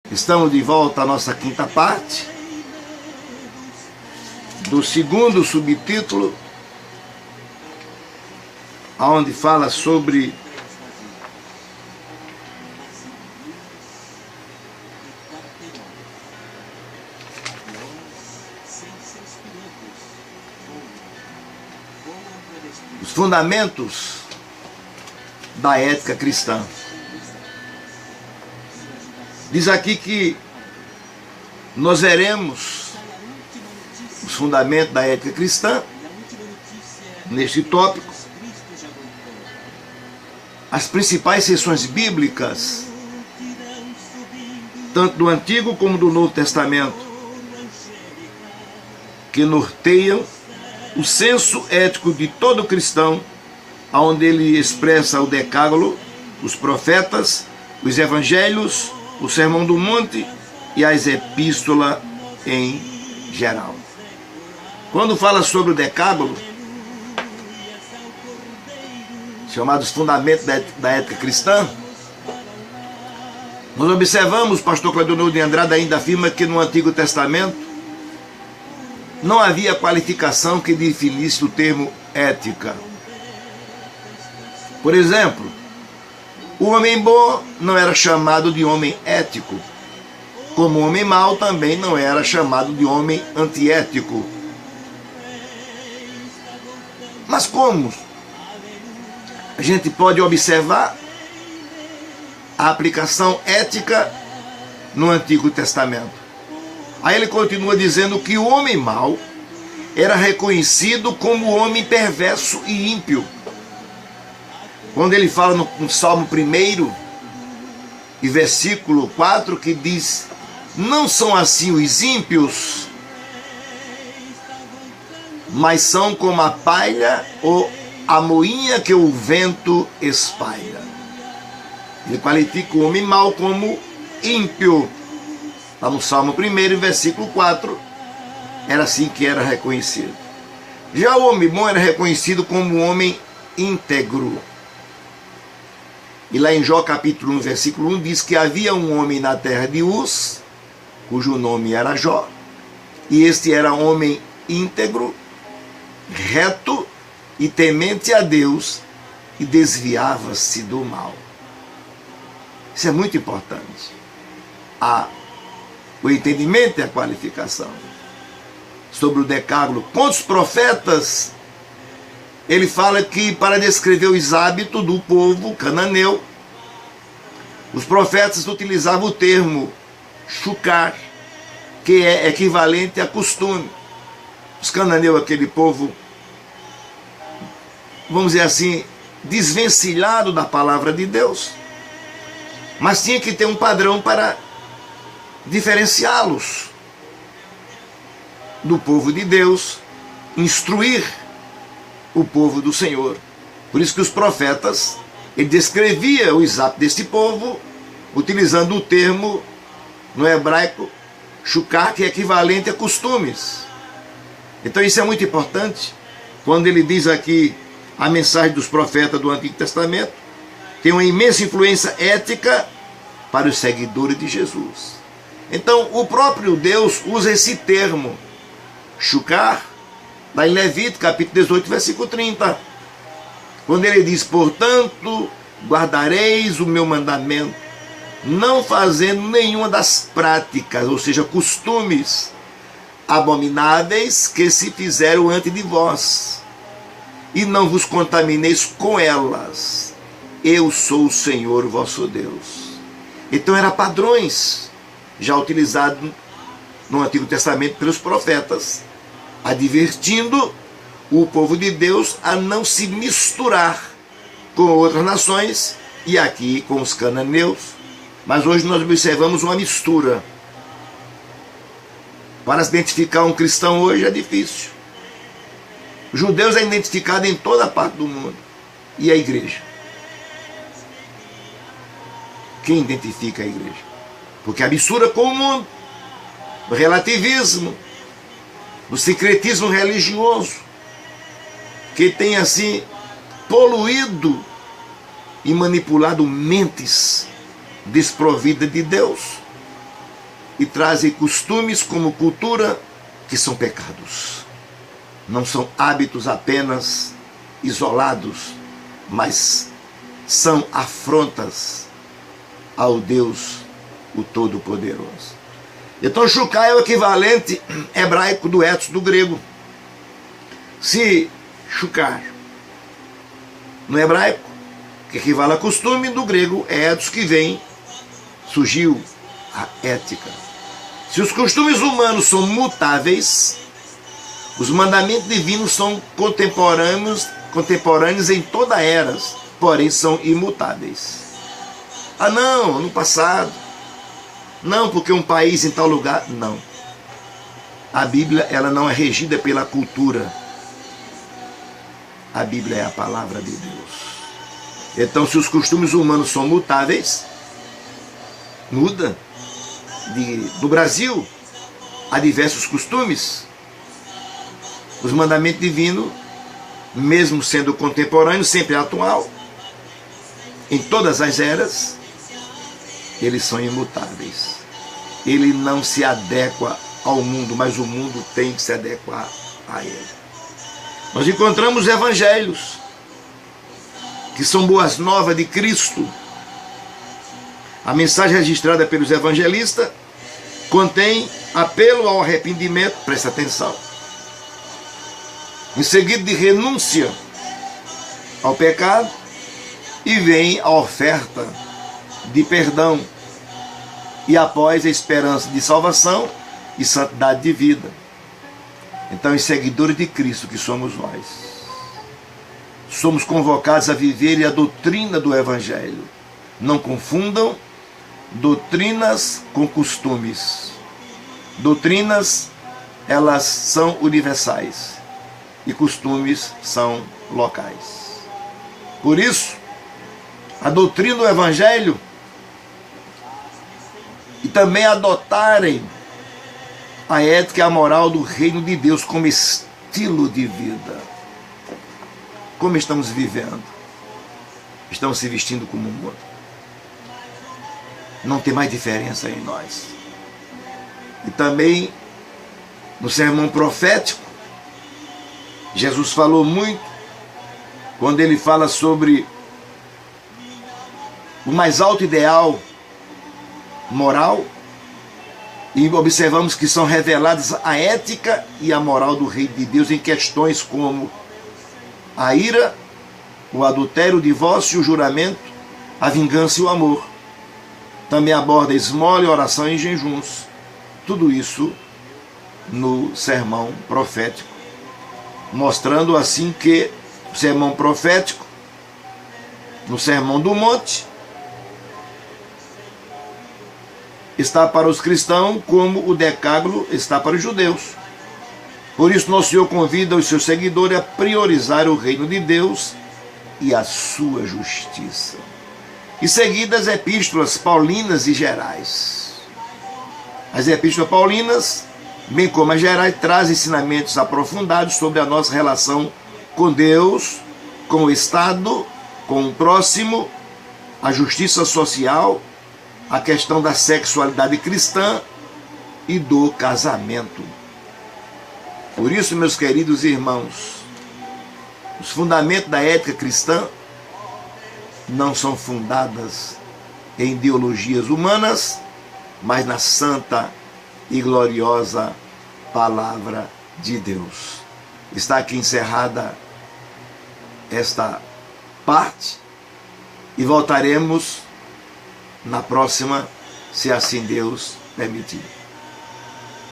Estamos de volta à nossa quinta parte do segundo subtítulo, onde fala sobre os fundamentos da ética cristã. Diz aqui que nós veremos os fundamentos da ética cristã neste tópico, as principais seções bíblicas, tanto do Antigo como do Novo Testamento, que norteiam o senso ético de todo cristão, onde ele expressa o Decálogo, os profetas, os evangelhos, o Sermão do Monte e as epístolas em geral. Quando fala sobre o Decálogo, chamados fundamentos da ética cristã, nós observamos, o pastor Claudionor de Andrade ainda afirma que no Antigo Testamento não havia qualificação que definisse o termo ética. Por exemplo, o homem bom não era chamado de homem ético, como o homem mau também não era chamado de homem antiético. Mas como a gente pode observar a aplicação ética no Antigo Testamento? Aí ele continua dizendo que o homem mau era reconhecido como homem perverso e ímpio. Quando ele fala no Salmo 1 e versículo 4, que diz: não são assim os ímpios, mas são como a palha ou a moinha que o vento espalha. Ele qualifica o homem mau como ímpio. Está no Salmo 1, versículo 4, era assim que era reconhecido. Já o homem bom era reconhecido como homem íntegro. E lá em Jó capítulo 1, versículo 1, diz que havia um homem na terra de Uz, cujo nome era Jó, e este era homem íntegro, reto e temente a Deus, e desviava-se do mal. Isso é muito importante. O entendimento e a qualificação. Sobre o Decálogo, com os profetas, ele fala que para descrever os hábitos do povo cananeu, os profetas utilizavam o termo chucar, que é equivalente a costume. Os cananeus, aquele povo, vamos dizer assim, desvencilhado da palavra de Deus, mas tinha que ter um padrão para diferenciá-los do povo de Deus, instruir o povo do Senhor. Por isso que os profetas, ele descrevia os atos desse povo utilizando o termo no hebraico shukar, que é equivalente a costumes. Então isso é muito importante. Quando ele diz aqui a mensagem dos profetas do Antigo Testamento, tem uma imensa influência ética para os seguidores de Jesus. Então o próprio Deus usa esse termo shukar lá em Levítico, capítulo 18, versículo 30. Quando ele diz: portanto, guardareis o meu mandamento, não fazendo nenhuma das práticas, ou seja, costumes abomináveis que se fizeram antes de vós, e não vos contamineis com elas. Eu sou o Senhor vosso Deus. Então eram padrões já utilizados no Antigo Testamento pelos profetas, advertindo o povo de Deus a não se misturar com outras nações, e aqui com os cananeus. Mas hoje nós observamos uma mistura. Para se identificar um cristão hoje é difícil. Os judeus é identificado em toda parte do mundo. E a igreja? Quem identifica a igreja? Porque a mistura com o mundo, o relativismo, o secretismo religioso, que tem assim poluído e manipulado mentes desprovidas de Deus. e trazem costumes como cultura que são pecados. Não são hábitos apenas isolados, mas são afrontas ao Deus, o Todo-Poderoso. Então, Chuká é o equivalente hebraico do etos do grego. Se Chuká no hebraico, que equivale a costume, do grego é etos, que vem, surgiu a ética. Se os costumes humanos são mutáveis, os mandamentos divinos são contemporâneos em toda a era, porém são imutáveis. Ah não, no passado. Não, porque um país em tal lugar. Não. A Bíblia, ela não é regida pela cultura. A Bíblia é a palavra de Deus. Então, se os costumes humanos são mutáveis, muda. Do Brasil há diversos costumes. Os mandamentos divinos, mesmo sendo contemporâneos, sempre atual, em todas as eras, eles são imutáveis. Ele não se adequa ao mundo, mas o mundo tem que se adequar a ele. Nós encontramos evangelhos, que são boas novas de Cristo. A mensagem registrada pelos evangelistas contém apelo ao arrependimento, presta atenção, em seguida de renúncia ao pecado, e vem a oferta de perdão, e após a esperança de salvação e santidade de vida. Então, os seguidores de Cristo que somos nós, somos convocados a viver a doutrina do Evangelho. Não confundam doutrinas com costumes. Doutrinas, elas são universais e costumes são locais. Por isso, a doutrina do Evangelho, e também adotarem a ética e a moral do reino de Deus como estilo de vida. Como estamos vivendo? Estamos se vestindo como o mundo. Não tem mais diferença em nós. E também, no sermão profético, Jesus falou muito, quando ele fala sobre o mais alto ideal moral, e observamos que são reveladas a ética e a moral do reino de Deus em questões como a ira, o adultério, o divórcio, o juramento, a vingança e o amor. Também aborda esmola, oração e jejuns. Tudo isso no sermão profético, mostrando assim que o sermão profético, no Sermão do Monte, está para os cristãos como o decálogo está para os judeus. Por isso, nosso Senhor convida os seus seguidores a priorizar o reino de Deus e a sua justiça. Em seguida, as epístolas paulinas e gerais. As epístolas paulinas, bem como as gerais, trazem ensinamentos aprofundados sobre a nossa relação com Deus, com o Estado, com o próximo, a justiça social, a questão da sexualidade cristã e do casamento. Por isso, meus queridos irmãos, os fundamentos da ética cristã não são fundadas em ideologias humanas, mas na santa e gloriosa palavra de Deus. Está aqui encerrada esta parte e voltaremos na próxima, se assim Deus permitir.